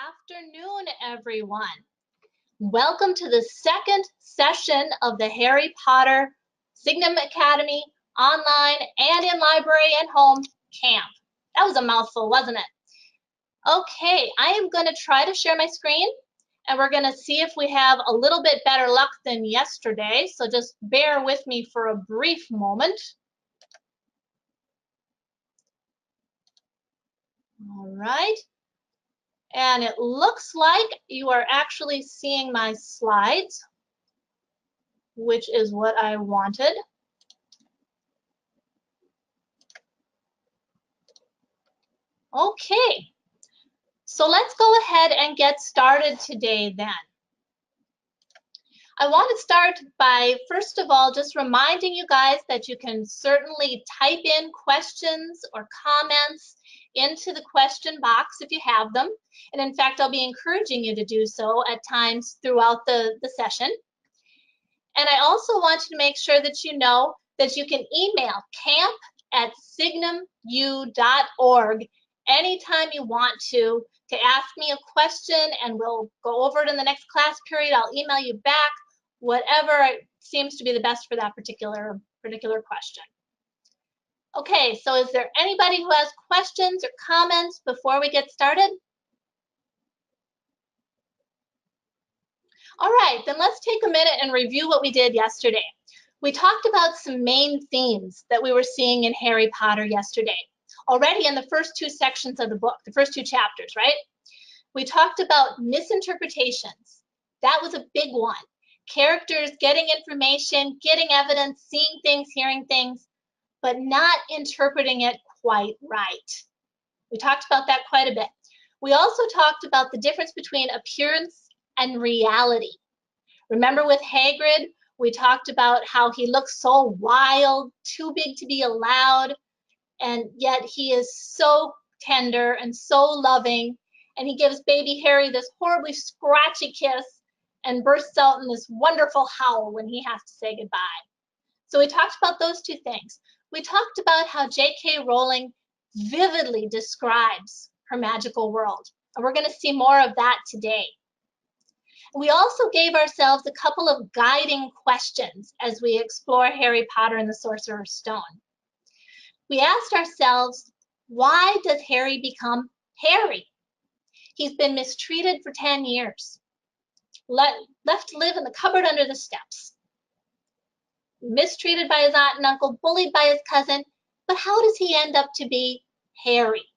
afternoon, everyone. Welcome to the second session of the Harry Potter Signum Academy online and in library and home camp. That was a mouthful, wasn't it? Okay, I am going to try to share my screen and we're going to see if we have a little bit better luck than yesterday. So just bear with me for a brief moment. All right. And it looks like you are actually seeing my slides, which is what I wanted. Okay, so let's go ahead and get started today then. I want to start by, first of all, just reminding you guys that you can certainly type in questions or comments into the question box if you have them. And in fact, I'll be encouraging you to do so at times throughout the session. And I also want you to make sure that you know that you can email camp@signumu.org anytime you want to ask me a question, and we'll go over it in the next class period. I'll email you back whatever seems to be the best for that particular question. Okay, so is there anybody who has questions or comments before we get started? All right, then let's take a minute and review what we did yesterday. We talked about some main themes that we were seeing in Harry Potter yesterday, already in the first two sections of the book, the first two chapters, right? We talked about misinterpretations. That was a big one. Characters getting information, getting evidence, seeing things, hearing things, but not interpreting it quite right. We talked about that quite a bit. We also talked about the difference between appearance and reality. Remember with Hagrid, we talked about how he looks so wild, too big to be allowed, and yet he is so tender and so loving, and he gives baby Harry this horribly scratchy kiss and bursts out in this wonderful howl when he has to say goodbye. So we talked about those two things. We talked about how JK Rowling vividly describes her magical world, and we're going to see more of that today. We also gave ourselves a couple of guiding questions as we explore Harry Potter and the Sorcerer's Stone. We asked ourselves, why does Harry become Harry? He's been mistreated for 10 years, left to live in the cupboard under the steps, mistreated by his aunt and uncle, bullied by his cousin, but how does he end up to be Harry,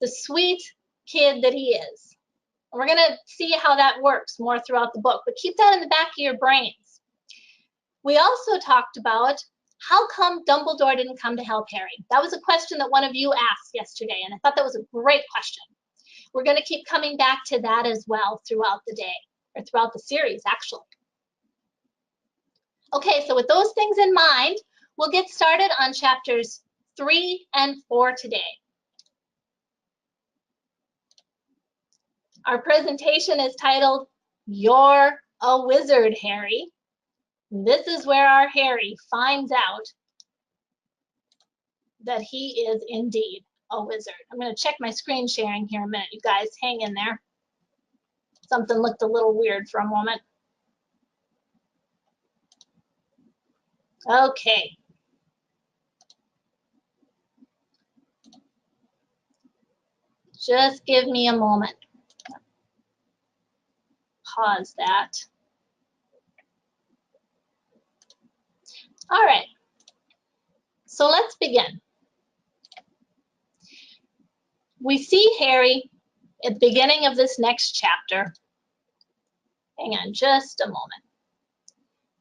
the sweet kid that he is? And we're going to see how that works more throughout the book, but keep that in the back of your brains. We also talked about how come Dumbledore didn't come to help Harry? That was a question that one of you asked yesterday, and I thought that was a great question. We're going to keep coming back to that as well throughout the day, or throughout the series, actually. Okay, so with those things in mind, we'll get started on chapters 3 and 4 today. Our presentation is titled, You're a Wizard, Harry. This is where our Harry finds out that he is indeed a wizard. I'm going to check my screen sharing here in a minute. You guys hang in there. Something looked a little weird for a moment. Okay. Just give me a moment. Pause that. All right. So let's begin. We see Harry at the beginning of this next chapter. Hang on just a moment.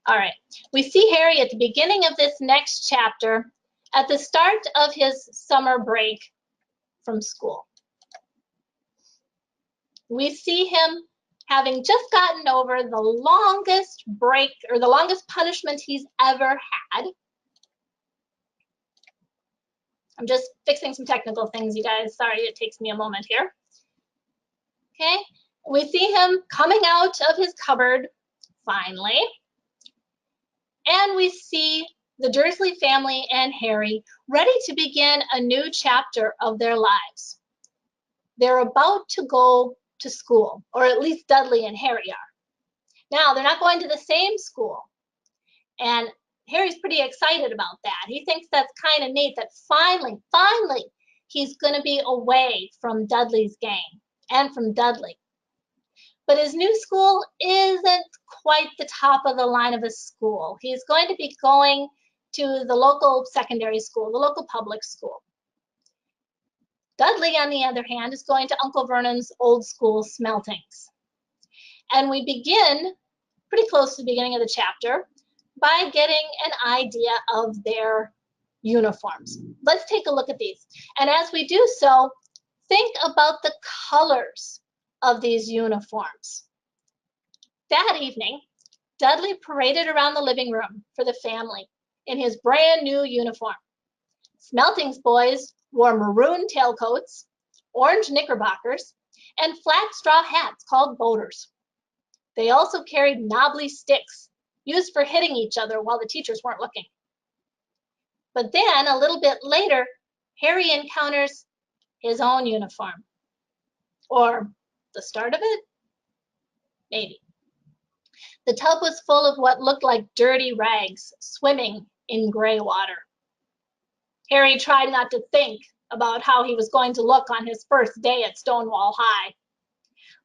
All right. We see Harry at the beginning of this next chapter at the start of his summer break from school. We see him having just gotten over the longest break, or the longest punishment he's ever had. I'm just fixing some technical things, you guys. Sorry, it takes me a moment here. Okay, we see him coming out of his cupboard, finally. And we see the Dursley family and Harry ready to begin a new chapter of their lives. They're about to go to school, or at least Dudley and Harry are. Now, they're not going to the same school, and Harry's pretty excited about that. He thinks that's kind of neat that finally, he's going to be away from Dudley's gang and from Dudley. But his new school isn't quite the top of the line of a school. He's going to be going to the local secondary school, the local public school. Dudley, on the other hand, is going to Uncle Vernon's old school Smeltings. And we begin pretty close to the beginning of the chapter by getting an idea of their uniforms. Let's take a look at these. And as we do so, think about the colors of these uniforms. That evening, Dudley paraded around the living room for the family in his brand new uniform. Smeltings boys wore maroon tailcoats, orange knickerbockers, and flat straw hats called boaters. They also carried knobbly sticks used for hitting each other while the teachers weren't looking. But then, a little bit later, Harry encounters his own uniform. Or the start of it? Maybe. The tub was full of what looked like dirty rags swimming in gray water. Harry tried not to think about how he was going to look on his first day at Stonewall High.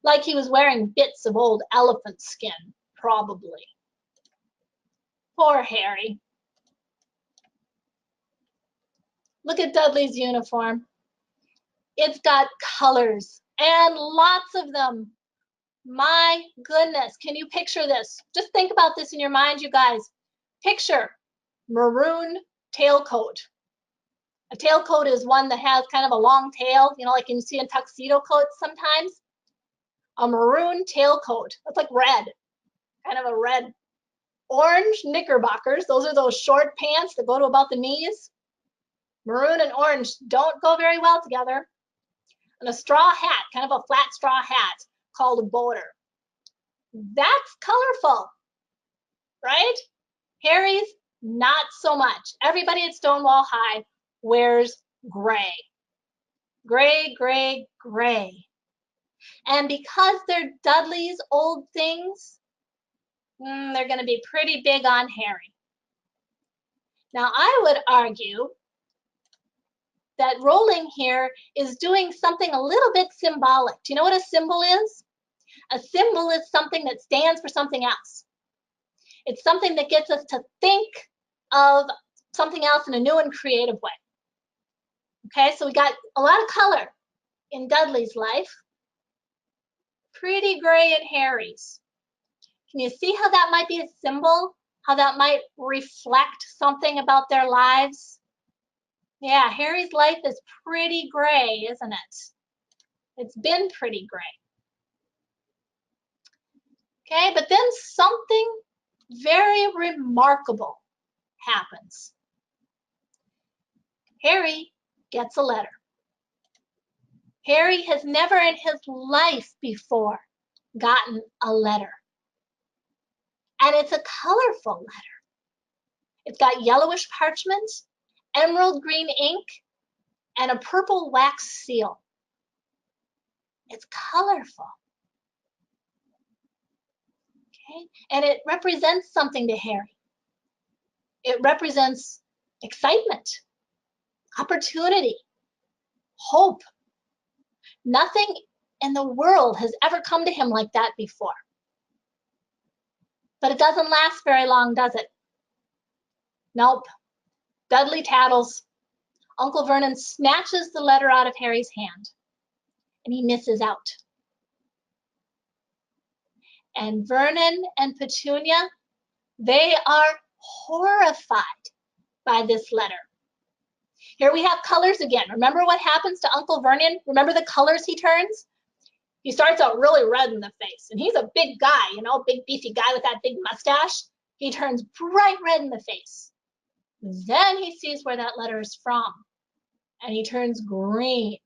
Like he was wearing bits of old elephant skin, probably. Poor Harry. Look at Dudley's uniform. It's got colors, and lots of them. My goodness, can you picture this? Just think about this in your mind, you guys. Picture maroon tailcoat. A tailcoat is one that has kind of a long tail, you know, like you see in tuxedo coats sometimes. A maroon tailcoat, that's like red, kind of a red. Orange knickerbockers, those are those short pants that go to about the knees. Maroon and orange don't go very well together. And a straw hat, kind of a flat straw hat called a boater. That's colorful, right? Harry's not so much. Everybody at Stonewall High wears gray. Gray, gray, gray. And because they're Dudley's old things, they're going to be pretty big on Harry. Now, I would argue that Rowling here is doing something a little bit symbolic. Do you know what a symbol is? A symbol is something that stands for something else. It's something that gets us to think of something else in a new and creative way. Okay, so we got a lot of color in Dudley's life. Pretty gray in Harry's. Can you see how that might be a symbol? How that might reflect something about their lives? Yeah, Harry's life is pretty gray, isn't it? It's been pretty gray. Okay, but then something very remarkable happens. Harry gets a letter. Harry has never in his life before gotten a letter. And it's a colorful letter. It's got yellowish parchment, emerald green ink, and a purple wax seal. It's colorful. Okay? And it represents something to Harry. It represents excitement, opportunity, hope. Nothing in the world has ever come to him like that before. But it doesn't last very long, does it? Nope. Dudley tattles. Uncle Vernon snatches the letter out of Harry's hand, and he misses out. And Vernon and Petunia, they are horrified by this letter. Here we have colors again. Remember what happens to Uncle Vernon? Remember the colors he turns? He starts out really red in the face, and he's a big guy, you know, big beefy guy with that big mustache. He turns bright red in the face. Then he sees where that letter is from, and he turns green.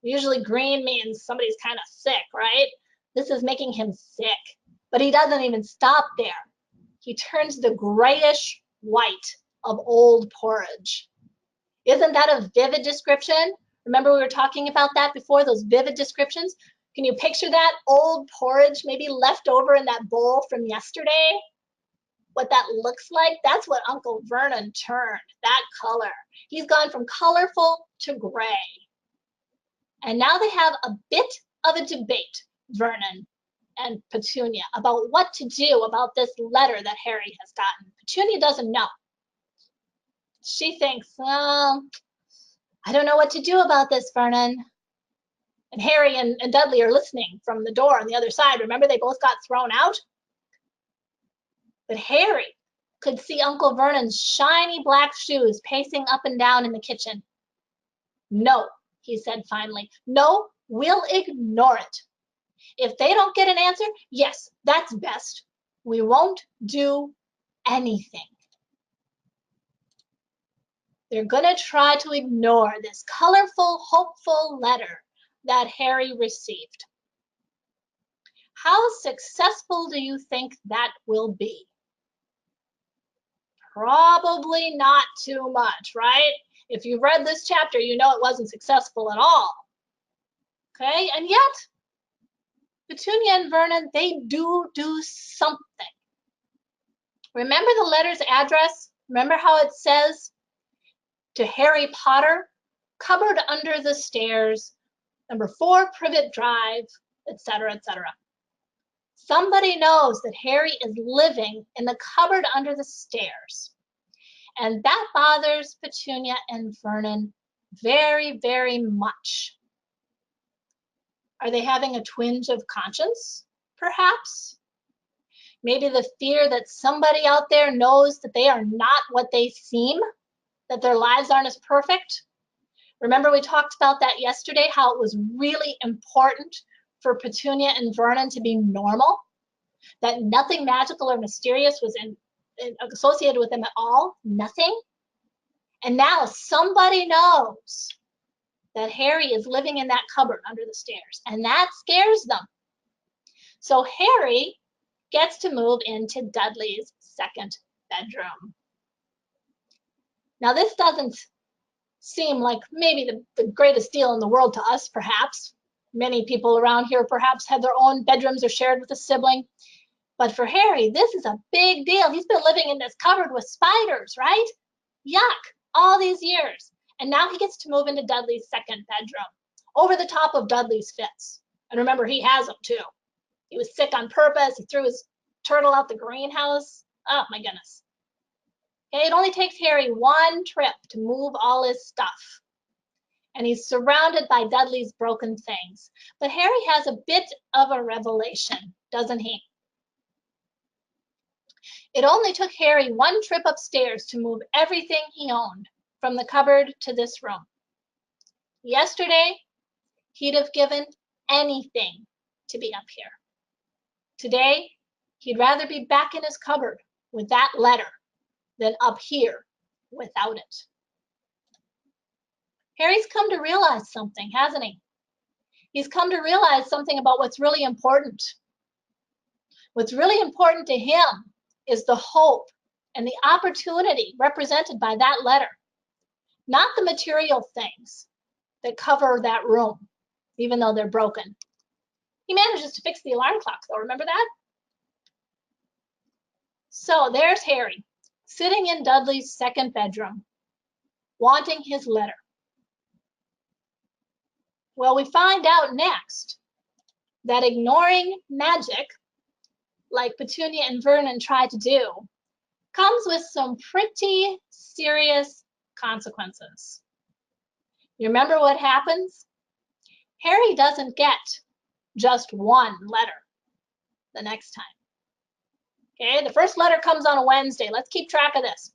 Usually green means somebody's kind of sick, right? This is making him sick, but he doesn't even stop there. He turns the grayish white of old porridge. Isn't that a vivid description? Remember we were talking about that before, those vivid descriptions? Can you picture that old porridge maybe left over in that bowl from yesterday? What that looks like? That's what Uncle Vernon turned, that color. He's gone from colorful to gray. And now they have a bit of a debate, Vernon and Petunia, about what to do about this letter that Harry has gotten. Petunia doesn't know. She thinks, well, I don't know what to do about this, Vernon. And Harry and Dudley are listening from the door on the other side. Remember, they both got thrown out? But Harry could see Uncle Vernon's shiny black shoes pacing up and down in the kitchen. No, he said finally. No, we'll ignore it. If they don't get an answer, yes, that's best. We won't do anything. They're going to try to ignore this colorful, hopeful letter that Harry received. How successful do you think that will be? Probably not too much, right? If you've read this chapter, you know it wasn't successful at all. Okay, and yet, Petunia and Vernon, they do something. Remember the letter's address? Remember how it says to Harry Potter, cupboard under the stairs, number 4 Privet Drive, etc., etc. Somebody knows that Harry is living in the cupboard under the stairs. And that bothers Petunia and Vernon very, very much. Are they having a twinge of conscience, perhaps? Maybe the fear that somebody out there knows that they are not what they seem, that their lives aren't as perfect. Remember we talked about that yesterday, how it was really important for Petunia and Vernon to be normal, that nothing magical or mysterious was associated with them at all, nothing. And now somebody knows that Harry is living in that cupboard under the stairs, and that scares them. So Harry gets to move into Dudley's second bedroom. Now this doesn't seem like maybe the greatest deal in the world to us, perhaps. Many people around here perhaps have their own bedrooms or shared with a sibling. But for Harry, this is a big deal. He's been living in this cupboard with spiders, right? Yuck, all these years. And now he gets to move into Dudley's second bedroom, over the top of Dudley's fits. And remember, he has them too. He was sick on purpose. He threw his turtle out the greenhouse. Oh my goodness. Okay, it only takes Harry one trip to move all his stuff. And he's surrounded by Dudley's broken things. But Harry has a bit of a revelation, doesn't he? It only took Harry one trip upstairs to move everything he owned from the cupboard to this room. Yesterday, he'd have given anything to be up here. Today, he'd rather be back in his cupboard with that letter than up here without it. Harry's come to realize something, hasn't he? He's come to realize something about what's really important. What's really important to him is the hope and the opportunity represented by that letter, not the material things that cover that room, even though they're broken. He manages to fix the alarm clock, though, remember that? So there's Harry, sitting in Dudley's second bedroom, wanting his letter. Well, we find out next that ignoring magic, like Petunia and Vernon tried to do, comes with some pretty serious consequences. You remember what happens? Harry doesn't get just one letter the next time. Okay, the first letter comes on a Wednesday. Let's keep track of this.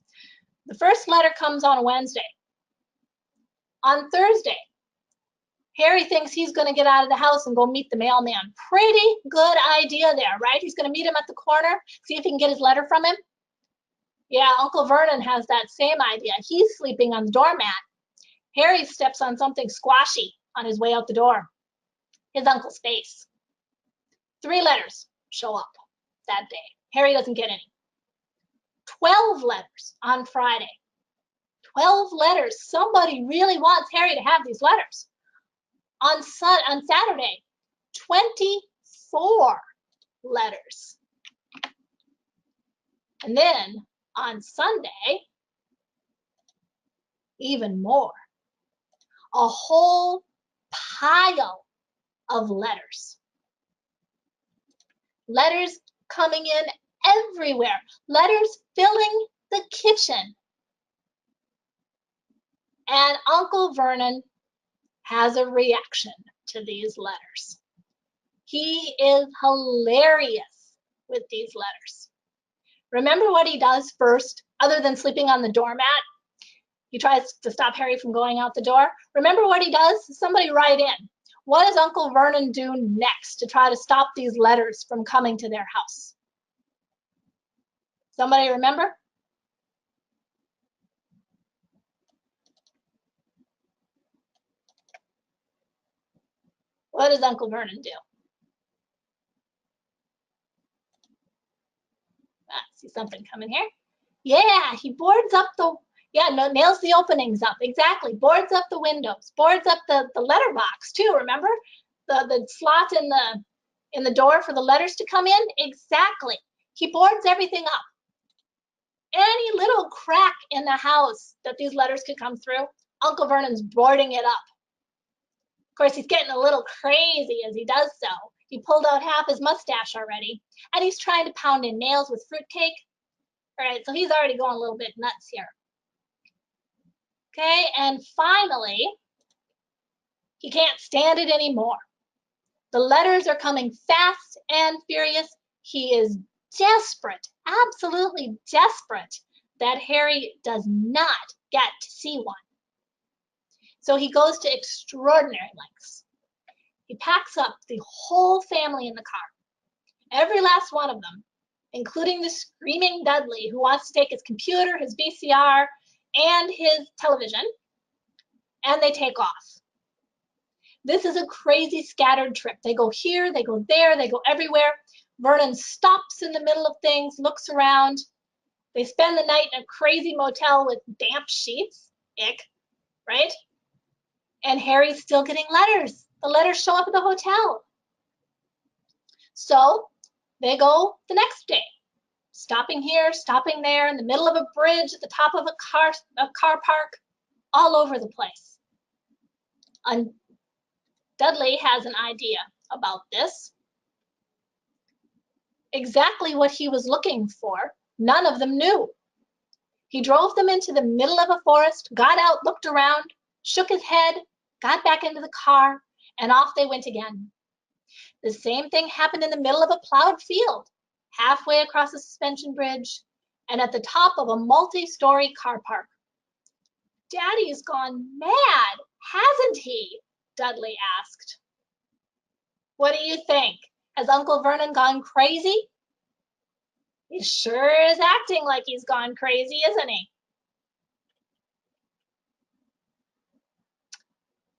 The first letter comes on a Wednesday. On Thursday, Harry thinks he's going to get out of the house and go meet the mailman. Pretty good idea there, right? He's going to meet him at the corner, see if he can get his letter from him. Yeah, Uncle Vernon has that same idea. He's sleeping on the doormat. Harry steps on something squashy on his way out the door. His uncle's face. 3 letters show up that day. Harry doesn't get any. 12 letters on Friday. 12 letters. Somebody really wants Harry to have these letters. On Saturday, 24 letters. And then on Sunday, even more. A whole pile of letters. Letters coming in everywhere. Letters filling the kitchen. And Uncle Vernon has a reaction to these letters. He is hilarious with these letters. Remember what he does first, other than sleeping on the doormat? He tries to stop Harry from going out the door. Remember what he does? Somebody write in. What does Uncle Vernon do next to try to stop these letters from coming to their house? Somebody remember? What does Uncle Vernon do? See something coming here? Yeah, he boards up nails the openings up. Exactly. Boards up the windows. Boards up the letter box too, remember? The slot in the door for the letters to come in? Exactly. He boards everything up. Any little crack in the house that these letters could come through, Uncle Vernon's boarding it up. Of course, he's getting a little crazy as he does so. He pulled out half his mustache already, and he's trying to pound in nails with fruitcake. All right, so he's already going a little bit nuts here. Okay, and finally, he can't stand it anymore. The letters are coming fast and furious. He is desperate, absolutely desperate, that Harry does not get to see one. So he goes to extraordinary lengths. He packs up the whole family in the car, every last one of them, including the screaming Dudley, who wants to take his computer, his VCR, and his television, and they take off. This is a crazy scattered trip. They go here, they go there, they go everywhere. Vernon stops in the middle of things, looks around. They spend the night in a crazy motel with damp sheets. Ick, right? And Harry's still getting letters. The letters show up at the hotel. So they go the next day, stopping here, stopping there, in the middle of a bridge, at the top of a car park, all over the place. And Dudley has an idea about this. Exactly what he was looking for, none of them knew. He drove them into the middle of a forest, got out, looked around, shook his head, got back into the car, and off they went again. The same thing happened in the middle of a plowed field, halfway across a suspension bridge, and at the top of a multi-story car park. "Daddy's gone mad, hasn't he?" Dudley asked. What do you think? Has Uncle Vernon gone crazy? He sure is acting like he's gone crazy, isn't he?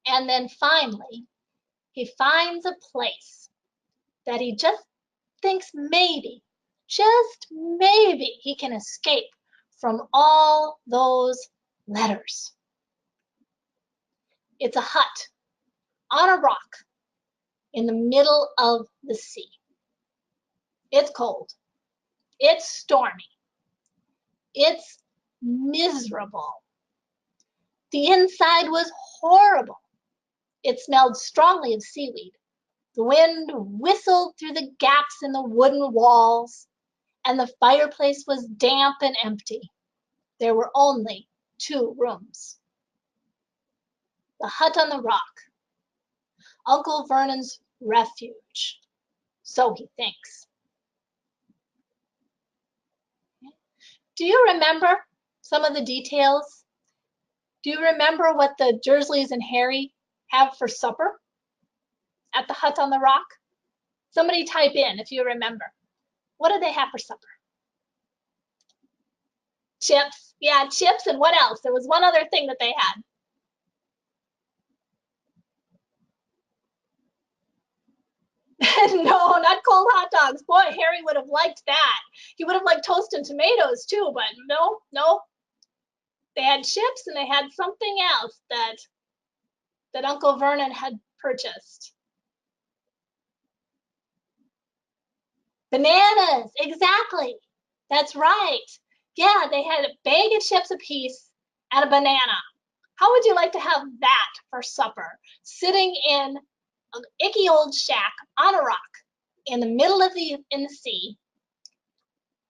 And then finally, he finds a place that he just thinks maybe, just maybe, he can escape from all those letters. It's a hut on a rock in the middle of the sea. It's cold. It's stormy. It's miserable. The inside was horrible. It smelled strongly of seaweed. The wind whistled through the gaps in the wooden walls, and the fireplace was damp and empty. There were only 2 rooms. The hut on the rock, Uncle Vernon's refuge, so he thinks. Do you remember some of the details? Do you remember what the Dursleys and Harry have for supper at the hut on the rock? Somebody type in if you remember. What did they have for supper? Chips. Yeah, chips, and what else? There was one other thing that they had. No, not cold hot dogs. Boy, Harry would have liked that. He would have liked toast and tomatoes too, but no. They had chips and they had something else that Uncle Vernon had purchased. Bananas, exactly. That's right. Yeah, they had a bag of chips apiece and a banana. How would you like to have that for supper? Sitting in an icky old shack on a rock in the middle of the sea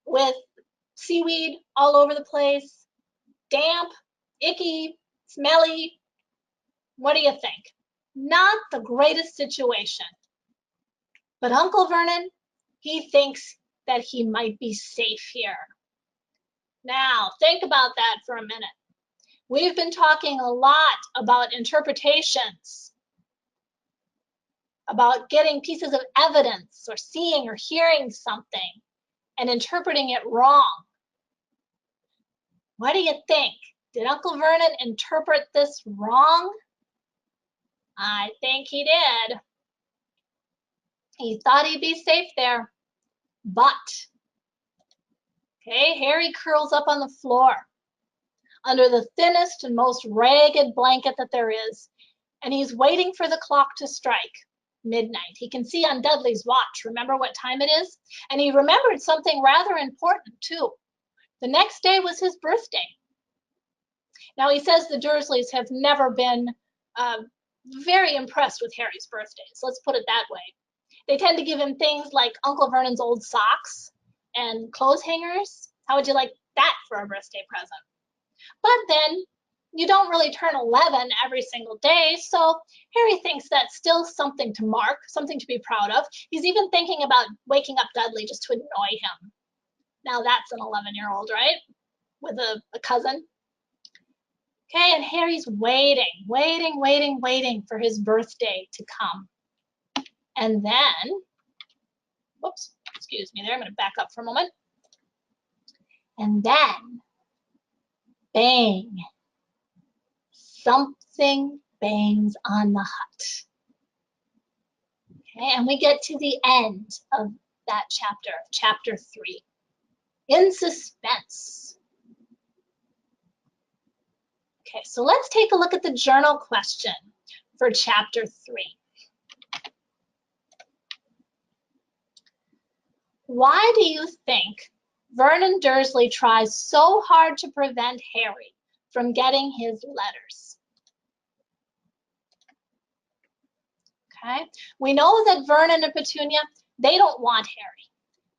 with seaweed all over the place, damp, icky, smelly. What do you think? Not the greatest situation. But Uncle Vernon, he thinks that he might be safe here. Now, think about that for a minute. We've been talking a lot about interpretations, about getting pieces of evidence or seeing or hearing something and interpreting it wrong. What do you think? Did Uncle Vernon interpret this wrong? I think he did. He thought he'd be safe there, but, okay, Harry curls up on the floor under the thinnest and most ragged blanket that there is, and he's waiting for the clock to strike midnight. He can see on Dudley's watch, remember what time it is? And he remembered something rather important too. The next day was his birthday. Now he says the Dursleys have never been very impressed with Harry's birthdays. Let's put it that way. They tend to give him things like Uncle Vernon's old socks and clothes hangers. How would you like that for a birthday present? But then you don't really turn 11 every single day, so Harry thinks that's still something to mark, something to be proud of. He's even thinking about waking up Dudley just to annoy him. Now that's an 11-year-old, right? With a cousin. Okay, and Harry's waiting for his birthday to come. And then, whoops, excuse me there, I'm going to back up for a moment. And then, bang, something bangs on the hut. Okay, and we get to the end of that chapter, chapter 3, in suspense. Okay, so let's take a look at the journal question for chapter 3. Why do you think Vernon Dursley tries so hard to prevent Harry from getting his letters? Okay, we know that Vernon and Petunia, they don't want Harry.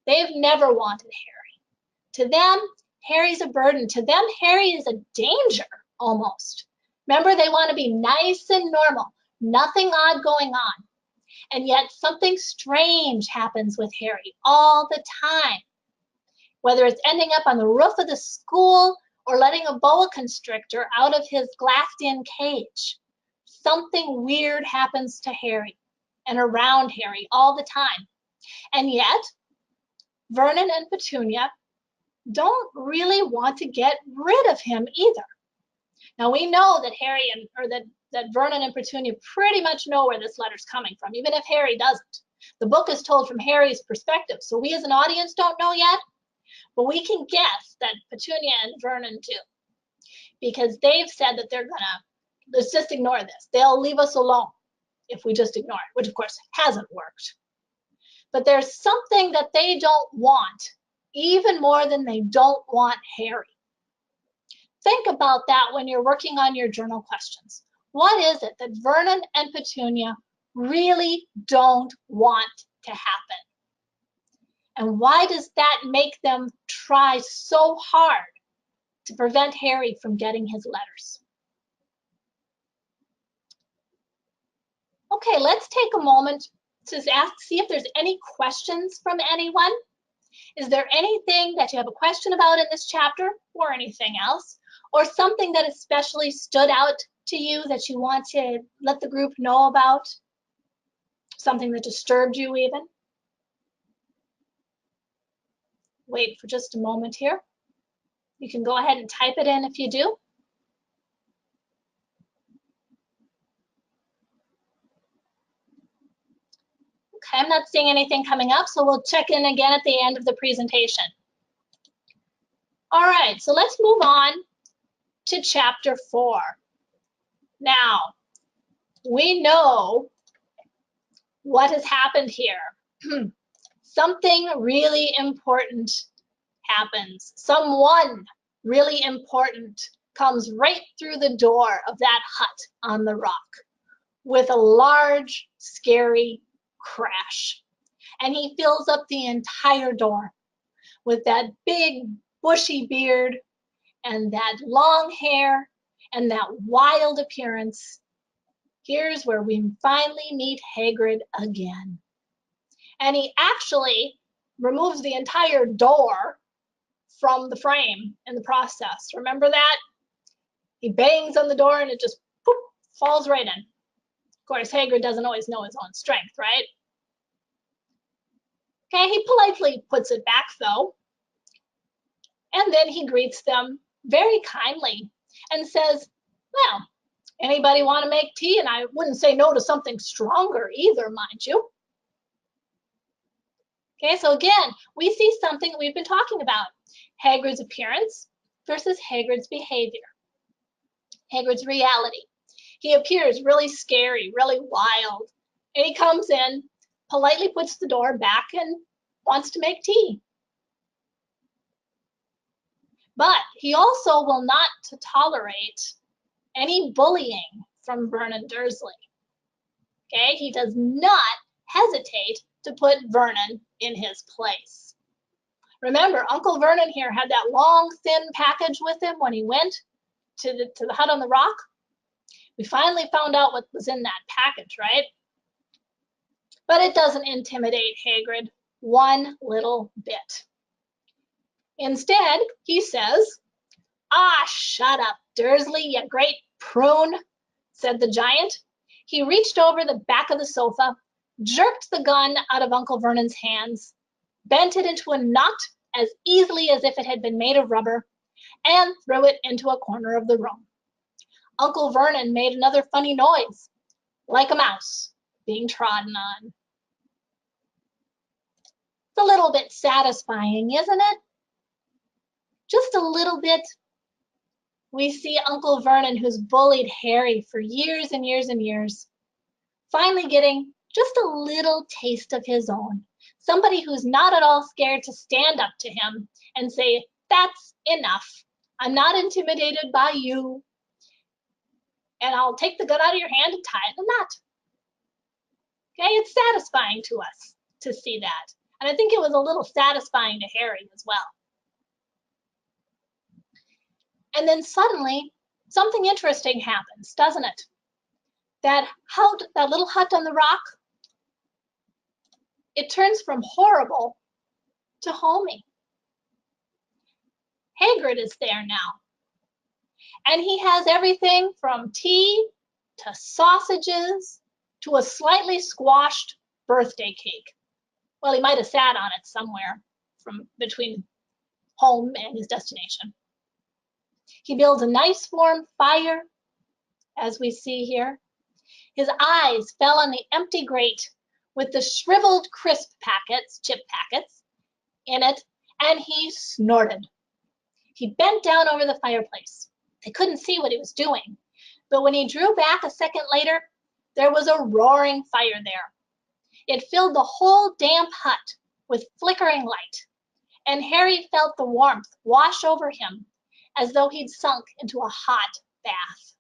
They've never wanted Harry. To them, Harry's a burden. To them, Harry is a danger almost. Remember, they want to be nice and normal, nothing odd going on. And yet something strange happens with Harry all the time. Whether it's ending up on the roof of the school or letting a boa constrictor out of his glassed-in cage. Something weird happens to Harry and around Harry all the time. And yet, Vernon and Petunia don't really want to get rid of him either. Now we know that that Vernon and Petunia pretty much know where this letter's coming from, even if Harry doesn't. The book is told from Harry's perspective, so we as an audience don't know yet, but we can guess that Petunia and Vernon do, because they've said that they're gonna, let's just ignore this. They'll leave us alone if we just ignore it, which of course hasn't worked. But there's something that they don't want even more than they don't want Harry. Think about that when you're working on your journal questions. What is it that Vernon and Petunia really don't want to happen? And why does that make them try so hard to prevent Harry from getting his letters? Okay, let's take a moment to see if there's any questions from anyone. Is there anything that you have a question about in this chapter or anything else, or something that especially stood out to you that you want to let the group know about? Something that disturbed you even? Wait for just a moment here. You can go ahead and type it in if you do. Okay, I'm not seeing anything coming up, so we'll check in again at the end of the presentation. All right, so let's move on to chapter 4. Now, we know what has happened here. something really important happens. Someone really important comes right through the door of that hut on the rock with a large, scary crash. And he fills up the entire door with that big, bushy beard and that long hair and that wild appearance. Here's where we finally meet Hagrid again. And he actually removes the entire door from the frame in the process. Remember that? He bangs on the door and it just poof, falls right in. Of course, Hagrid doesn't always know his own strength, right? Okay, he politely puts it back though. And then he greets them very kindly and says, well, anybody want to make tea? And I wouldn't say no to something stronger either, mind you. Okay, so again, we see something we've been talking about. Hagrid's appearance versus Hagrid's behavior. Hagrid's reality. He appears really scary, really wild, and he comes in, politely puts the door back and wants to make tea. But he also will not tolerate any bullying from Vernon Dursley. Okay, he does not hesitate to put Vernon in his place. Remember, Uncle Vernon here had that long, thin package with him when he went to the hut on the rock. We finally found out what was in that package, right? But it doesn't intimidate Hagrid one little bit. Instead, he says, ah, shut up, Dursley, you great prune, said the giant. He reached over the back of the sofa, jerked the gun out of Uncle Vernon's hands, bent it into a knot as easily as if it had been made of rubber, and threw it into a corner of the room. Uncle Vernon made another funny noise, like a mouse being trodden on. It's a little bit satisfying, isn't it? Just a little bit. We see Uncle Vernon, who's bullied Harry for years and years and years, finally getting just a little taste of his own. Somebody who's not at all scared to stand up to him and say, that's enough. I'm not intimidated by you. And I'll take the gun out of your hand and tie it in a knot. Okay, it's satisfying to us to see that. And I think it was a little satisfying to Harry as well. And then suddenly, something interesting happens, doesn't it? That little hut on the rock, it turns from horrible to homey. Hagrid is there now. And he has everything from tea to sausages to a slightly squashed birthday cake. Well, he might have sat on it somewhere from between home and his destination. He builds a nice warm fire, as we see here. His eyes fell on the empty grate with the shriveled crisp packets, chip packets, in it, and he snorted. He bent down over the fireplace. They couldn't see what he was doing, but when he drew back a second later, there was a roaring fire there. It filled the whole damp hut with flickering light, and Harry felt the warmth wash over him as though he'd sunk into a hot bath.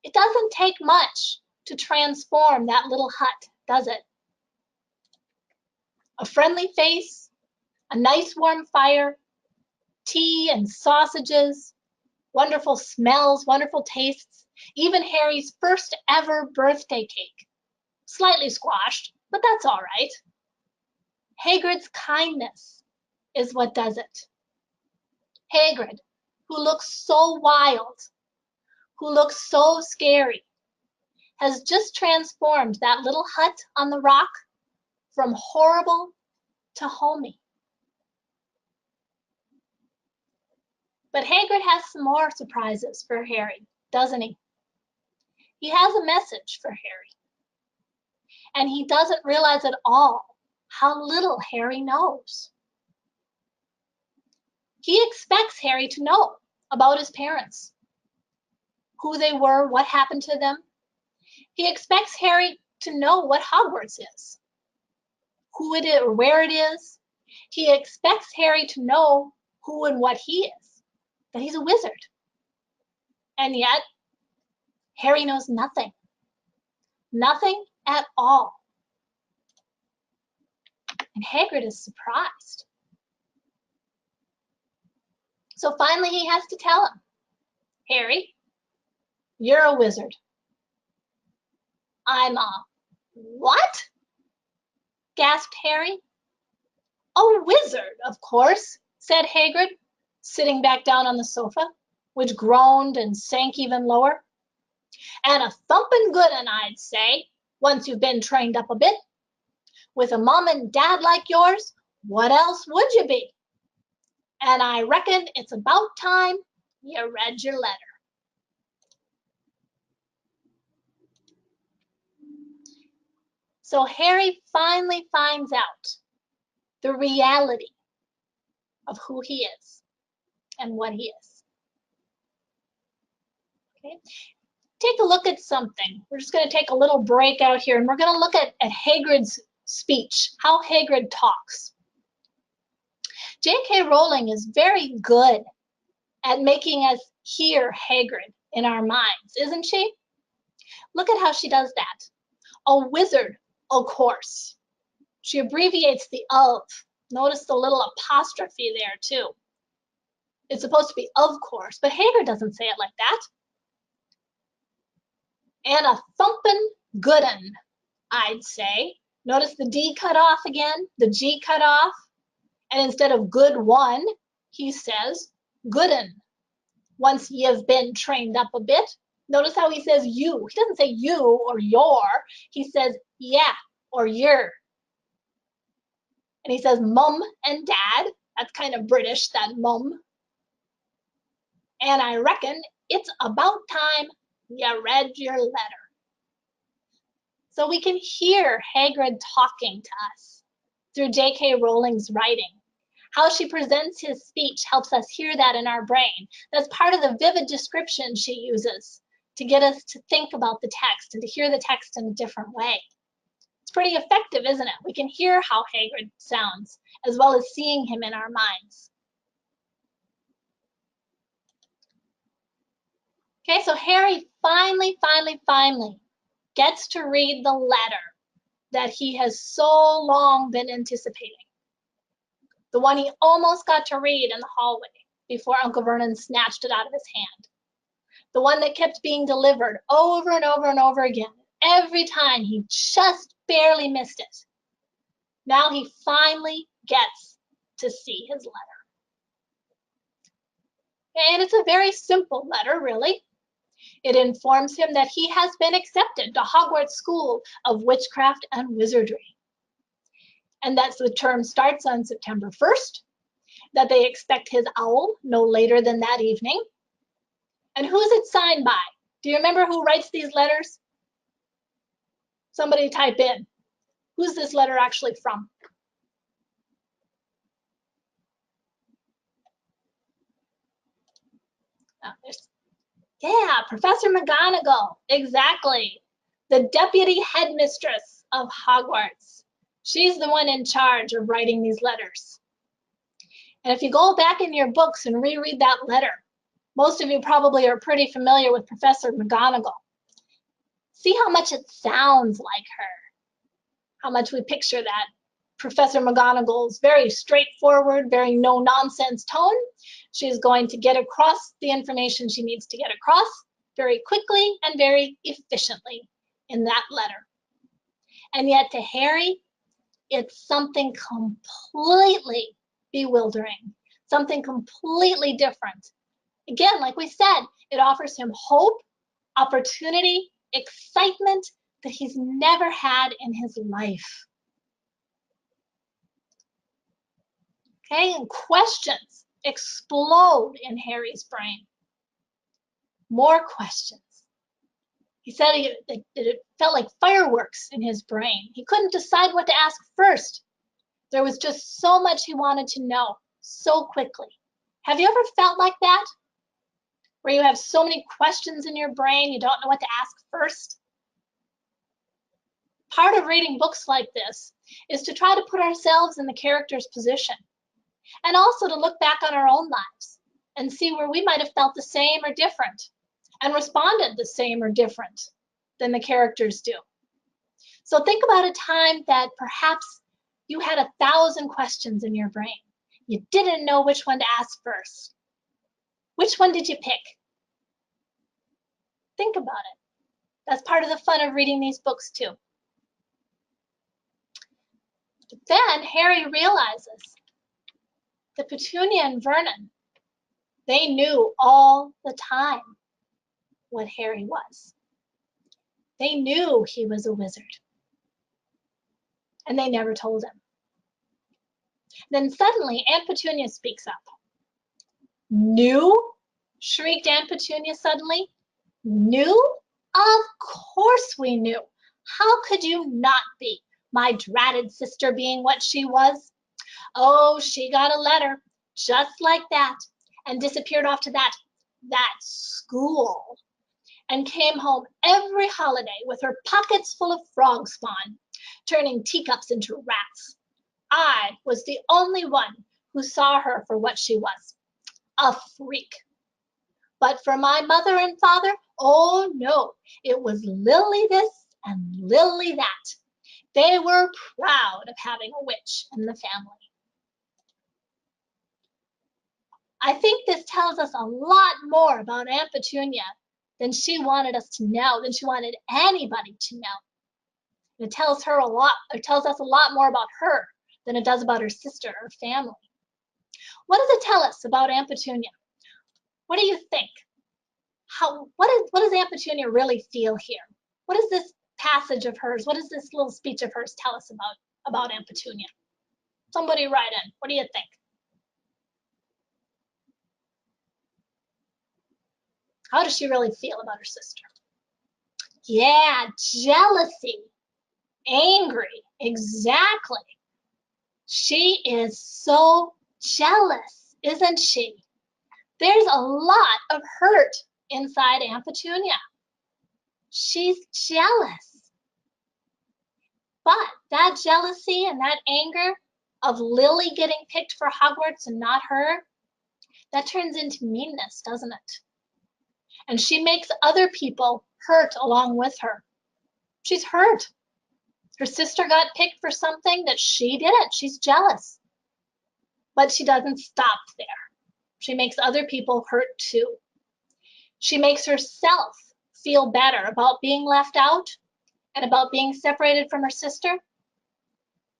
It doesn't take much to transform that little hut, does it? A friendly face, a nice warm fire, tea and sausages, wonderful smells, wonderful tastes, even Harry's first ever birthday cake. Slightly squashed, but that's all right. Hagrid's kindness is what does it. Hagrid, who looks so wild, who looks so scary, has just transformed that little hut on the rock from horrible to homey. But Hagrid has some more surprises for Harry, doesn't he? He has a message for Harry. And he doesn't realize at all how little Harry knows. He expects Harry to know about his parents, who they were, what happened to them. He expects Harry to know what Hogwarts is. who it is or where it is. He expects Harry to know who and what he is, that he's a wizard. And yet, Harry knows nothing. Nothing at all. And Hagrid is surprised. So finally he has to tell him, Harry, you're a wizard. I'm a what? Gasped Harry. A wizard, of course, said Hagrid, sitting back down on the sofa, which groaned and sank even lower. And a thumping good un, I'd say, once you've been trained up a bit. With a mom and dad like yours, what else would you be? And I reckon it's about time you read your letter. So Harry finally finds out the reality of who he is and what he is. Okay. Take a look at something. We're just going to take a little break out here, and we're going to look at Hagrid's speech, how Hagrid talks. JK Rowling is very good at making us hear Hagrid in our minds, isn't she? Look at how she does that. A wizard, of course. She abbreviates the of. Notice the little apostrophe there too. It's supposed to be of course, but Hagrid doesn't say it like that. And a thumpin' good un, I'd say. Notice the D cut off again, the G cut off. And instead of good one, he says good un. Once you've been trained up a bit. Notice how he says you. He doesn't say you or your. He says yeah or your. And he says mum and dad. That's kind of British, that mum. And I reckon it's about time you read your letter. So we can hear Hagrid talking to us through JK Rowling's writing. How she presents his speech helps us hear that in our brain. That's part of the vivid description she uses to get us to think about the text and to hear the text in a different way. It's pretty effective, isn't it? We can hear how Hagrid sounds as well as seeing him in our minds. Okay, so Harry finally gets to read the letter that he has so long been anticipating. The one he almost got to read in the hallway before Uncle Vernon snatched it out of his hand. The one that kept being delivered over and over and over again. Every time he just barely missed it. Now he finally gets to see his letter. And it's a very simple letter, really. It informs him that he has been accepted to Hogwarts School of Witchcraft and Wizardry. And that the term starts on September 1st, that they expect his owl no later than that evening. And who's it signed by? Do you remember who writes these letters? Somebody type in. Who's this letter actually from? Yeah, Professor McGonagall, exactly. The deputy headmistress of Hogwarts. She's the one in charge of writing these letters. And if you go back in your books and reread that letter, most of you probably are pretty familiar with Professor McGonagall. See how much it sounds like her. How much we picture that. Professor McGonagall's very straightforward, very no-nonsense tone. She's going to get across the information she needs to get across very quickly and very efficiently in that letter. And yet to Harry, it's something completely bewildering, something completely different. Again, like we said, it offers him hope, opportunity, excitement that he's never had in his life. Okay, and questions explode in Harry's brain. More questions. He said it felt like fireworks in his brain. He couldn't decide what to ask first. There was just so much he wanted to know so quickly. Have you ever felt like that? Where you have so many questions in your brain, you don't know what to ask first? Part of reading books like this is to try to put ourselves in the character's position, and also to look back on our own lives and see where we might have felt the same or different and responded the same or different than the characters do. So think about a time that perhaps you had 1,000 questions in your brain. You didn't know which one to ask first. Which one did you pick? Think about it. That's part of the fun of reading these books too. But then Harry realizes that Petunia and Vernon, they knew all the time what Harry was. They knew he was a wizard. And they never told him. Then suddenly Aunt Petunia speaks up. Knew? Shrieked Aunt Petunia suddenly. Knew? Of course we knew. How could you not be? My dratted sister being what she was. Oh, she got a letter just like that and disappeared off to that school and came home every holiday with her pockets full of frog spawn, turning teacups into rats. I was the only one who saw her for what she was, a freak. But for my mother and father, oh no, it was Lily this and Lily that. They were proud of having a witch in the family. I think this tells us a lot more about Aunt Petunia than she wanted us to know, than she wanted anybody to know. It tells us a lot more about her than it does about her sister or family. What does it tell us about Aunt Petunia? What do you think? What does Aunt Petunia really feel here? What does this passage of hers, what does this little speech of hers tell us about Aunt Petunia? Somebody write in. What do you think? How does she really feel about her sister? Yeah, jealousy, angry, exactly. She is so jealous, isn't she? There's a lot of hurt inside Aunt Petunia. She's jealous. But that jealousy and that anger of Lily getting picked for Hogwarts and not her, that turns into meanness, doesn't it? And she makes other people hurt along with her. She's hurt. Her sister got picked for something that she didn't. She's jealous. But she doesn't stop there. She makes other people hurt too. She makes herself feel better about being left out and about being separated from her sister.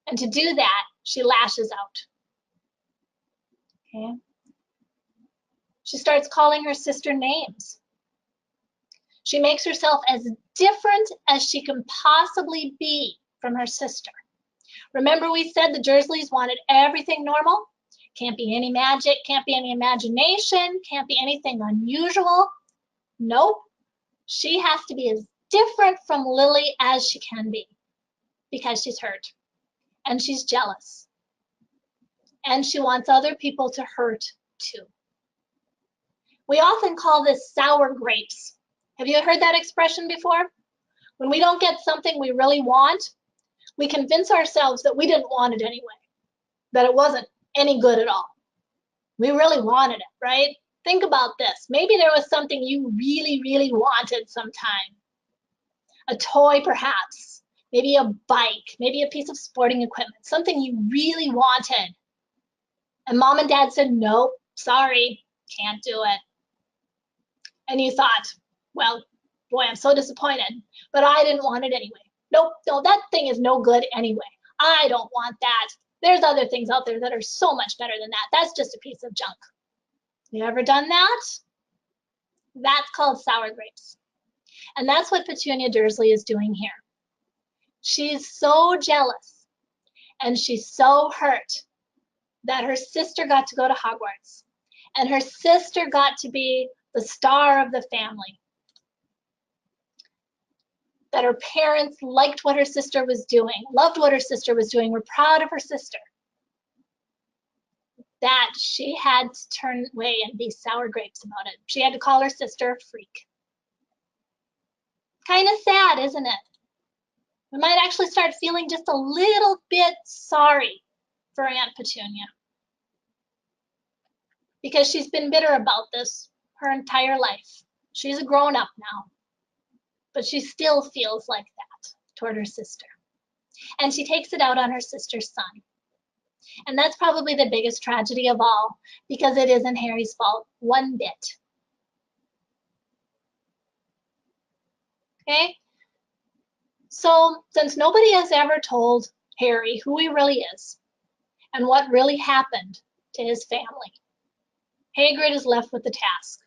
And to do that, she lashes out. Okay? She starts calling her sister names. She makes herself as different as she can possibly be from her sister. Remember we said the Dursleys wanted everything normal? Can't be any magic, can't be any imagination, can't be anything unusual. Nope. She has to be as different from Lily as she can be because she's hurt and she's jealous and she wants other people to hurt too. We often call this sour grapes. Have you heard that expression before? When we don't get something we really want, we convince ourselves that we didn't want it anyway, that it wasn't any good at all. We really wanted it, right? Think about this. Maybe there was something you really, really wanted sometime. A toy, perhaps. Maybe a bike. Maybe a piece of sporting equipment. Something you really wanted. And mom and dad said, nope, sorry, can't do it. And you thought, well, boy, I'm so disappointed, but I didn't want it anyway. Nope, no, that thing is no good anyway. I don't want that. There's other things out there that are so much better than that. That's just a piece of junk. You ever done that? That's called sour grapes. And that's what Petunia Dursley is doing here. She's so jealous and she's so hurt that her sister got to go to Hogwarts and her sister got to be the star of the family. That her parents liked what her sister was doing, loved what her sister was doing, were proud of her sister. That she had to turn away and be sour grapes about it. She had to call her sister a freak. Kind of sad, isn't it? We might actually start feeling just a little bit sorry for Aunt Petunia, because she's been bitter about this her entire life. She's a grown-up now, but she still feels like that toward her sister. And she takes it out on her sister's son. And that's probably the biggest tragedy of all, because it isn't Harry's fault one bit. Okay? So, since nobody has ever told Harry who he really is and what really happened to his family, Hagrid is left with the task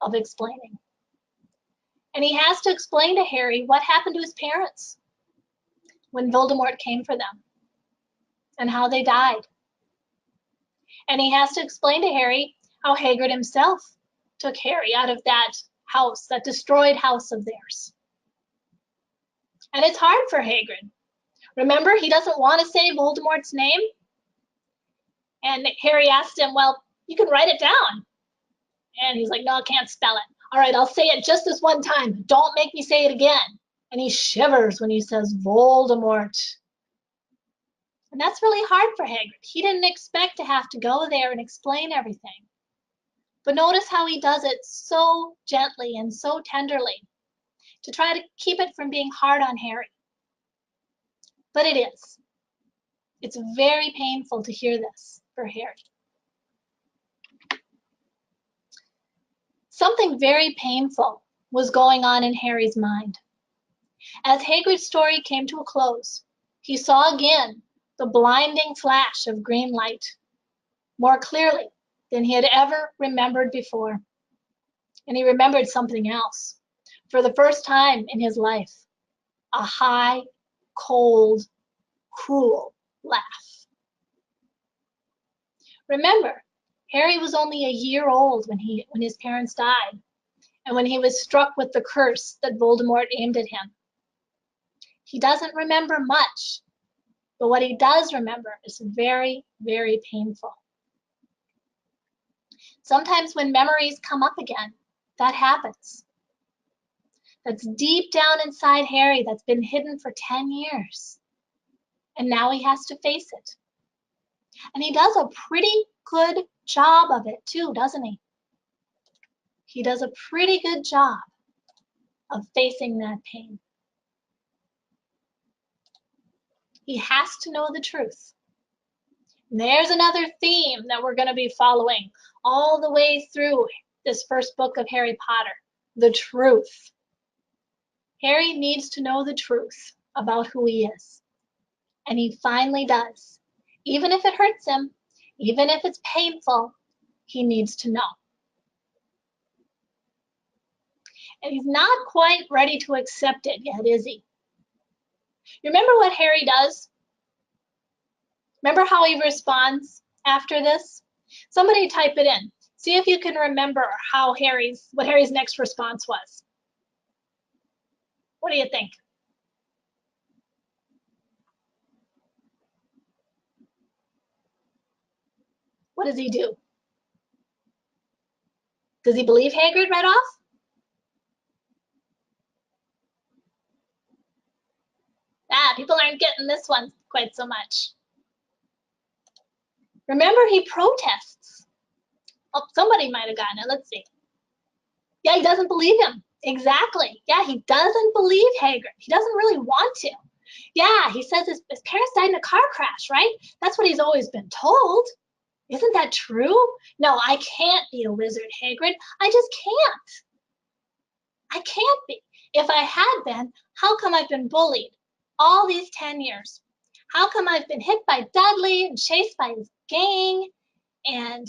of explaining. And he has to explain to Harry what happened to his parents when Voldemort came for them and how they died. And he has to explain to Harry how Hagrid himself took Harry out of that house, that destroyed house of theirs. And it's hard for Hagrid. Remember, he doesn't want to say Voldemort's name. And Harry asked him, well, you can write it down. And he's like, no, I can't spell it. All right, I'll say it just this one time. Don't make me say it again. And he shivers when he says Voldemort. And that's really hard for Hagrid. He didn't expect to have to go there and explain everything. But notice how he does it so gently and so tenderly to try to keep it from being hard on Harry. But it is. It's very painful to hear this for Harry. Something very painful was going on in Harry's mind. As Hagrid's story came to a close, he saw again the blinding flash of green light, more clearly than he had ever remembered before. And he remembered something else. For the first time in his life, a high, cold, cruel laugh. Remember, Harry was only a year old when his parents died, and when he was struck with the curse that Voldemort aimed at him. He doesn't remember much, but what he does remember is very, very painful. Sometimes when memories come up again, that happens. That's deep down inside Harry, that's been hidden for 10 years. And now he has to face it. And he does a pretty good job of it too, doesn't he? He does a pretty good job of facing that pain. He has to know the truth. And there's another theme that we're going to be following all the way through this first book of Harry Potter, the truth. Harry needs to know the truth about who he is. And he finally does. Even if it hurts him, even if it's painful, he needs to know. And he's not quite ready to accept it yet, is he? You remember what Harry does? Remember how he responds after this? Somebody type it in. See if you can remember what Harry's next response was. What do you think? What does he do? Does he believe Hagrid right off? People aren't getting this one quite so much. Remember, he protests. Oh, somebody might have gotten it. Let's see. Yeah, he doesn't believe him. Exactly. Yeah, he doesn't believe Hagrid. He doesn't really want to. Yeah, he says his parents died in a car crash, right? That's what he's always been told. Isn't that true? No, I can't be a wizard, Hagrid. I just can't. I can't be. If I had been, how come I've been bullied all these 10 years? How come I've been hit by Dudley and chased by his gang and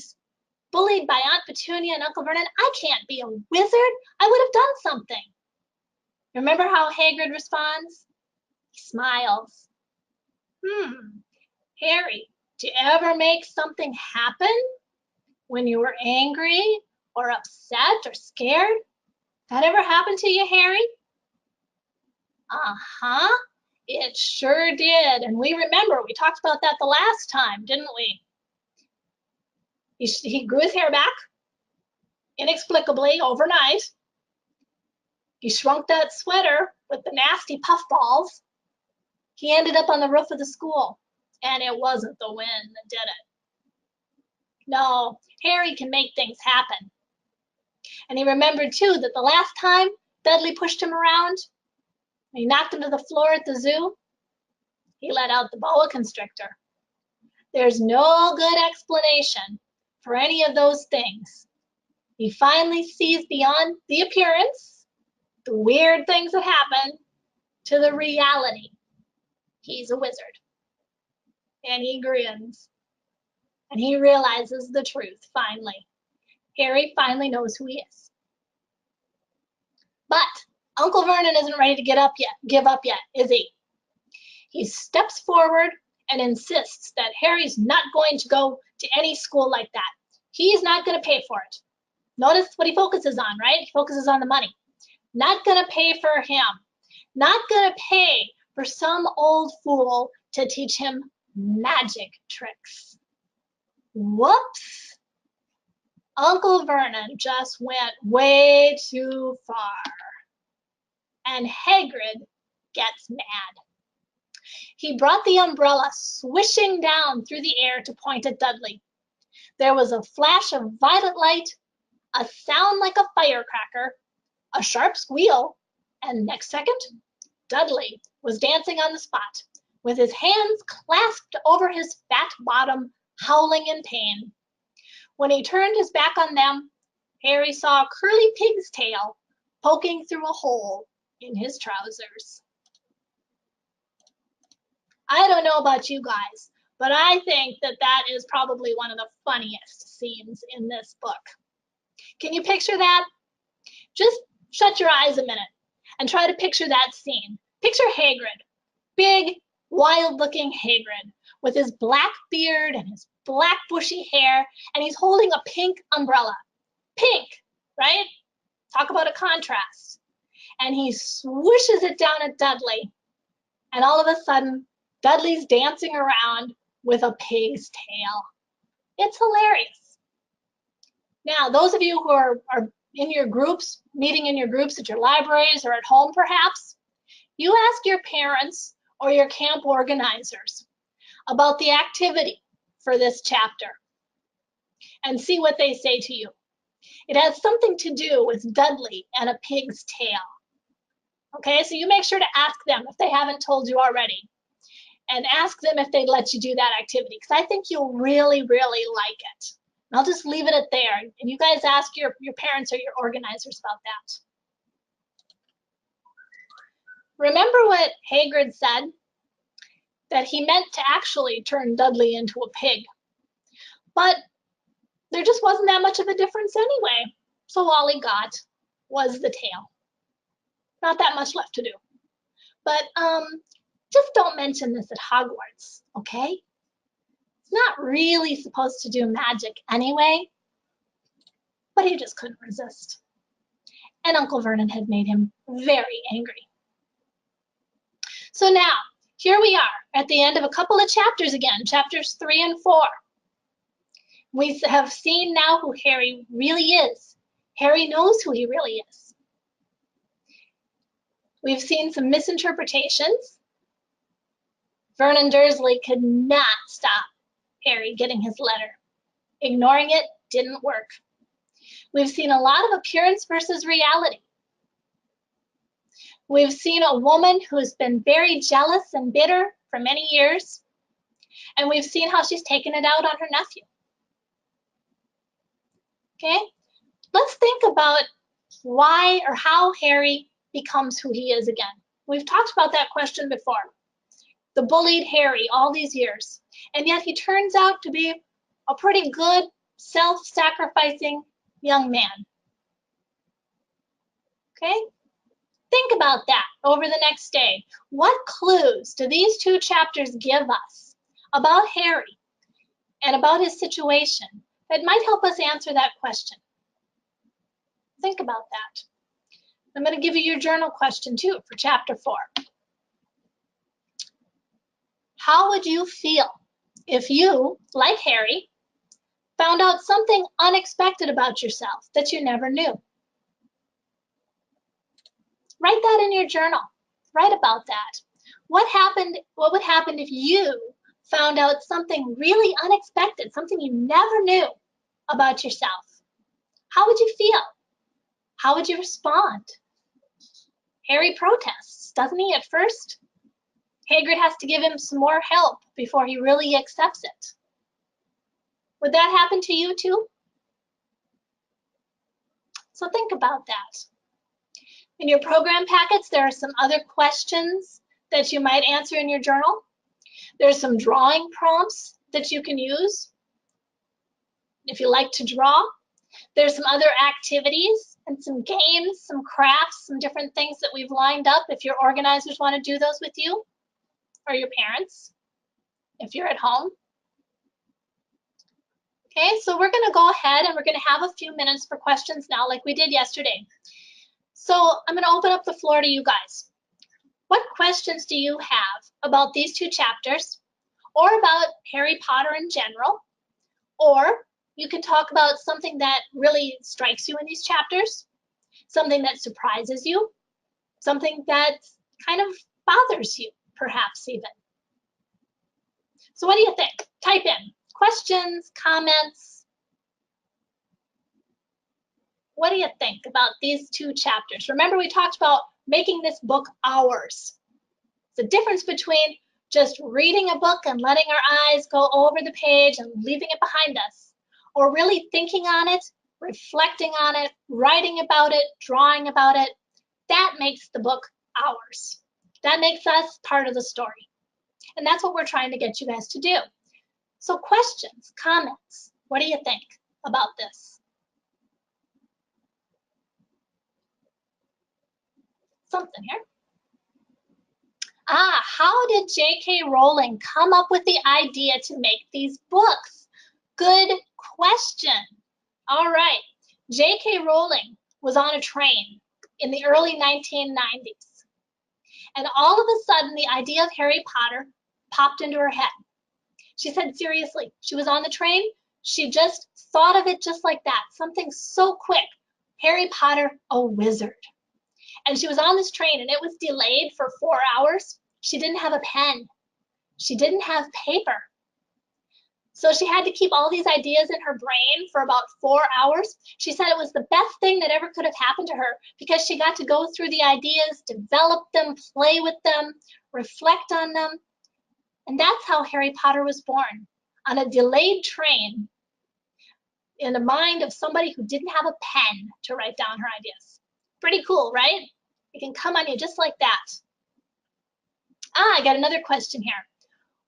bullied by Aunt Petunia and Uncle Vernon? I can't be a wizard. I would have done something. Remember how Hagrid responds? He smiles. Harry, do you ever make something happen when you were angry or upset or scared? That ever happened to you, Harry? Uh-huh, it sure did. And we remember, we talked about that the last time, didn't we? He grew his hair back, inexplicably, overnight. He shrunk that sweater with the nasty puffballs. He ended up on the roof of the school, and it wasn't the wind that did it. No, Harry can make things happen. And he remembered, too, that the last time Dudley pushed him around, he knocked him to the floor at the zoo, he let out the boa constrictor. There's no good explanation for any of those things. He finally sees beyond the appearance, the weird things that happen, to the reality. He's a wizard. And he grins. And he realizes the truth, finally. Harry finally knows who he is. But Uncle Vernon isn't ready to give up yet, is he? He steps forward and insists that Harry's not going to go to any school like that. He's not going to pay for it. Notice what he focuses on, right? He focuses on the money. Not going to pay for him. Not going to pay for some old fool to teach him magic tricks. Whoops. Uncle Vernon just went way too far. And Hagrid gets mad. He brought the umbrella swishing down through the air to point at Dudley. There was a flash of violet light, a sound like a firecracker, a sharp squeal, and next second, Dudley was dancing on the spot, with his hands clasped over his fat bottom, howling in pain. When he turned his back on them, Harry saw a curly pig's tail poking through a hole in his trousers. I don't know about you guys, but I think that that is probably one of the funniest scenes in this book. Can you picture that? Just shut your eyes a minute and try to picture that scene. Picture Hagrid, big, wild-looking Hagrid, with his black beard and his black bushy hair, and he's holding a pink umbrella. Pink, right? Talk about a contrast. And he swishes it down at Dudley, and all of a sudden, Dudley's dancing around with a pig's tail. It's hilarious. Now, those of you who are in your groups, meeting in your groups at your libraries or at home perhaps, you ask your parents or your camp organizers about the activity for this chapter and see what they say to you. It has something to do with Dudley and a pig's tail. Okay, so you make sure to ask them if they haven't told you already, and ask them if they'd let you do that activity, because I think you'll really, really like it. And I'll just leave it at there, and you guys ask your parents or your organizers about that. Remember what Hagrid said? That he meant to actually turn Dudley into a pig. But there just wasn't that much of a difference anyway. So all he got was the tail. Not that much left to do. But just don't mention this at Hogwarts, okay? It's not really supposed to do magic anyway. But he just couldn't resist. And Uncle Vernon had made him very angry. So now, here we are at the end of a couple of chapters again, chapters 3 and 4. We have seen now who Harry really is. Harry knows who he really is. We've seen some misinterpretations. Vernon Dursley could not stop Harry getting his letter. Ignoring it didn't work. We've seen a lot of appearance versus reality. We've seen a woman who's been very jealous and bitter for many years, and we've seen how she's taken it out on her nephew. Okay, let's think about why or how Harry becomes who he is again. We've talked about that question before. The bullied Harry all these years, and yet he turns out to be a pretty good, self-sacrificing young man. Okay? Think about that over the next day. What clues do these two chapters give us about Harry and about his situation that might help us answer that question? Think about that. I'm going to give you your journal question too for chapter 4. How would you feel if you, like Harry, found out something unexpected about yourself that you never knew? Write that in your journal. Write about that. What would happen if you found out something really unexpected, something you never knew about yourself? How would you feel? How would you respond? Harry protests, doesn't he, at first? Hagrid has to give him some more help before he really accepts it. Would that happen to you too? So think about that. In your program packets, there are some other questions that you might answer in your journal. There's some drawing prompts that you can use if you like to draw. There's some other activities and some games, some crafts, some different things that we've lined up if your organizers want to do those with you, or your parents, if you're at home. Okay, so we're going to go ahead and we're going to have a few minutes for questions now, like we did yesterday. So I'm going to open up the floor to you guys. What questions do you have about these two chapters, or about Harry Potter in general? Or you can talk about something that really strikes you in these chapters, something that surprises you, something that kind of bothers you, perhaps even. So what do you think? Type in questions, comments. What do you think about these two chapters? Remember, we talked about making this book ours. The difference between just reading a book and letting our eyes go over the page and leaving it behind us, or really thinking on it, reflecting on it, writing about it, drawing about it. That makes the book ours. That makes us part of the story. And that's what we're trying to get you guys to do. So questions, comments, what do you think about this? Something here. How did JK Rowling come up with the idea to make these books? Good question. All right. JK Rowling was on a train in the early 1990s. And all of a sudden, the idea of Harry Potter popped into her head. She said, seriously, she was on the train. She just thought of it just like that. Something so quick. Harry Potter, a wizard. And she was on this train and it was delayed for 4 hours. She didn't have a pen. She didn't have paper. So she had to keep all these ideas in her brain for about 4 hours. She said it was the best thing that ever could have happened to her because she got to go through the ideas, develop them, play with them, reflect on them. And that's how Harry Potter was born, on a delayed train in the mind of somebody who didn't have a pen to write down her ideas. Pretty cool, right? It can come on you just like that. I got another question here.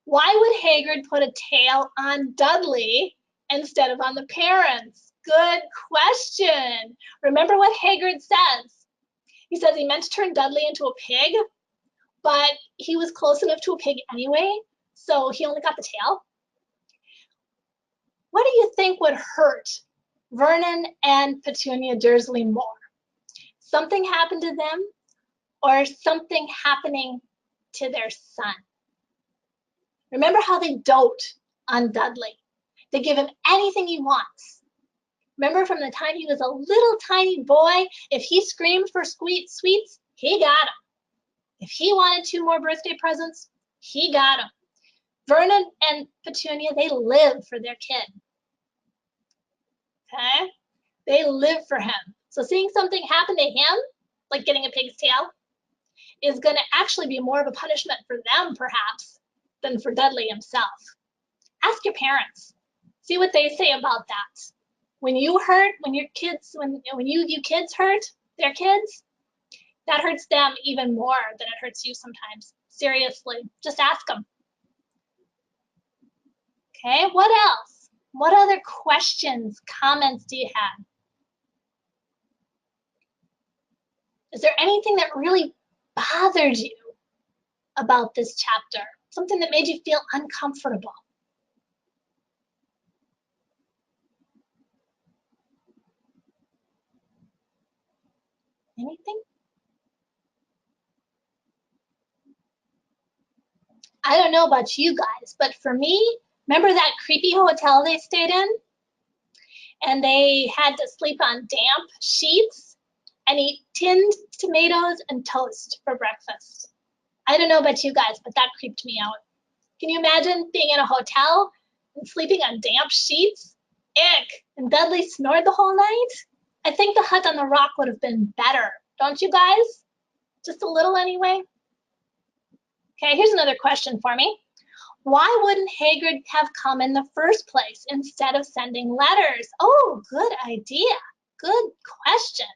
Why would Hagrid put a tail on Dudley instead of on the parents? Good question. Remember what Hagrid says. He says he meant to turn Dudley into a pig, but he was close enough to a pig anyway, so he only got the tail. What do you think would hurt Vernon and Petunia Dursley more? Something happened to them or something happening to their son? Remember how they dote on Dudley. They give him anything he wants. Remember from the time he was a little tiny boy, if he screamed for sweets, he got them. If he wanted 2 more birthday presents, he got them. Vernon and Petunia, they live for their kid. Okay? They live for him. So seeing something happen to him, like getting a pig's tail, is going to actually be more of a punishment for them, perhaps, than for Dudley himself. Ask your parents. See what they say about that. When you hurt, when your kids, when you kids hurt their kids, that hurts them even more than it hurts you sometimes. Seriously, just ask them. Okay, what else? What other questions, comments do you have? Is there anything that really bothered you about this chapter? Something that made you feel uncomfortable? Anything? I don't know about you guys, but for me, remember that creepy hotel they stayed in? And they had to sleep on damp sheets and eat tinned tomatoes and toast for breakfast. I don't know about you guys, but that creeped me out. Can you imagine being in a hotel and sleeping on damp sheets? Ick, and Dudley snored the whole night? I think the hut on the rock would have been better, don't you guys? Just a little anyway. Okay, here's another question for me. Why wouldn't Hagrid have come in the first place instead of sending letters? Oh, good idea. Good question.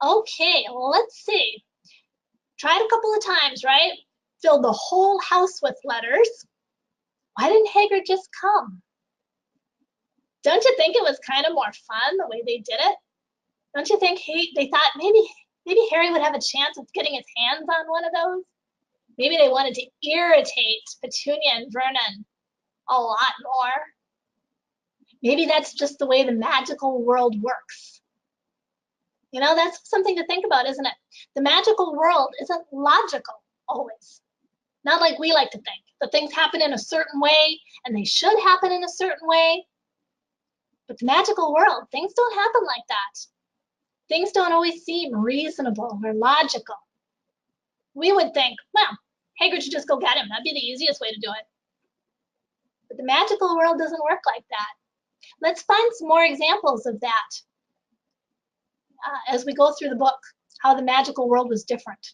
Okay, let's see. Tried a couple of times, right? Filled the whole house with letters. Why didn't Hagrid just come? Don't you think it was kind of more fun the way they did it? Don't you think they thought maybe Harry would have a chance of getting his hands on one of those? Maybe they wanted to irritate Petunia and Vernon a lot more. Maybe that's just the way the magical world works. You know, that's something to think about, isn't it? The magical world isn't logical always. Not like we like to think. That things happen in a certain way and they should happen in a certain way. But the magical world, things don't happen like that. Things don't always seem reasonable or logical. We would think, well, Hagrid should just go get him. That'd be the easiest way to do it. But the magical world doesn't work like that. Let's find some more examples of that as we go through the book, how the magical world was different.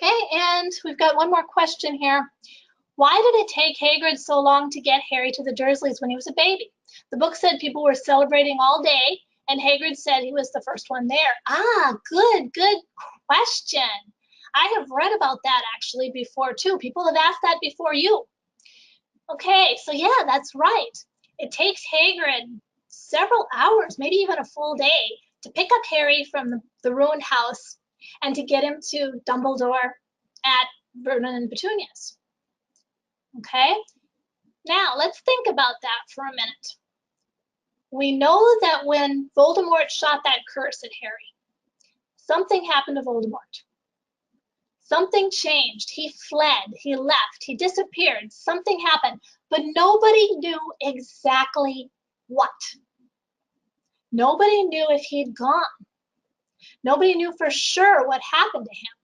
Okay, and we've got one more question here. Why did it take Hagrid so long to get Harry to the Dursleys when he was a baby? The book said people were celebrating all day, and Hagrid said he was the first one there. Ah, good question. I have read about that actually before too. People have asked that before you. Okay, so yeah, that's right. It takes Hagrid several hours, maybe even a full day, to pick up Harry from the ruined house and to get him to Dumbledore at Vernon and Petunia's. Okay, now let's think about that for a minute. We know that when Voldemort shot that curse at Harry, something happened to Voldemort. Something changed. He fled, he left, he disappeared, something happened, but nobody knew exactly what. Nobody knew if he'd gone. Nobody knew for sure what happened to him.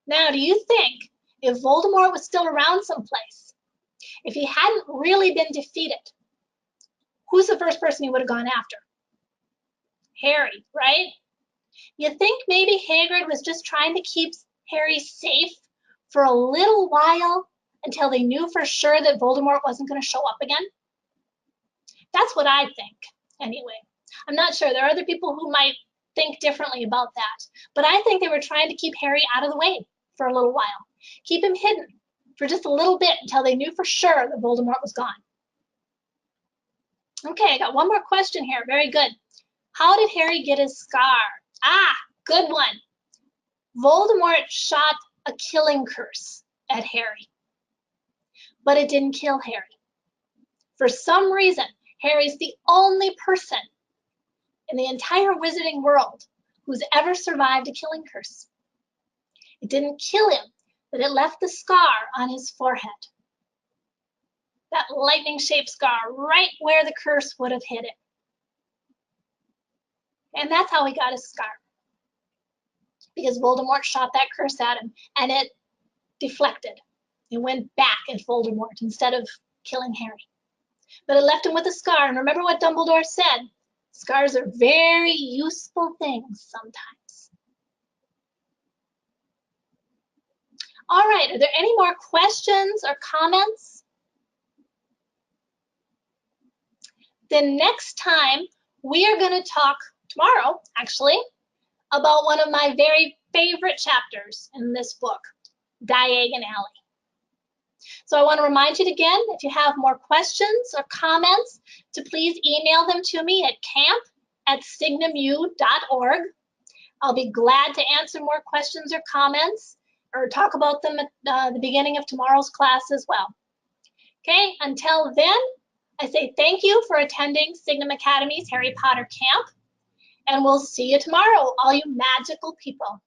Now, do you think if Voldemort was still around someplace, if he hadn't really been defeated, who's the first person he would have gone after? Harry, right? You think maybe Hagrid was just trying to keep Harry safe for a little while until they knew for sure that Voldemort wasn't going to show up again? That's what I think, anyway. I'm not sure. There are other people who might think differently about that. But I think they were trying to keep Harry out of the way for a little while. Keep him hidden for just a little bit until they knew for sure that Voldemort was gone. Okay, I got one more question here. Very good. How did Harry get his scar? Ah, good one. Voldemort shot a killing curse at Harry, but it didn't kill Harry. For some reason, Harry's the only person in the entire wizarding world who's ever survived a killing curse. It didn't kill him, but it left the scar on his forehead. That lightning-shaped scar right where the curse would have hit it. And that's how he got his scar. Because Voldemort shot that curse at him and it deflected. It went back at Voldemort instead of killing Harry. But it left him with a scar. And remember what Dumbledore said, scars are very useful things sometimes. All right, are there any more questions or comments? Then next time, we are going to talk tomorrow, actually, about one of my very favorite chapters in this book, Diagon Alley. So I want to remind you again, if you have more questions or comments, to please email them to me at camp@signumu.org. I'll be glad to answer more questions or comments or talk about them at the beginning of tomorrow's class as well. Okay, until then, I say thank you for attending Signum Academy's Harry Potter Camp, and we'll see you tomorrow, all you magical people.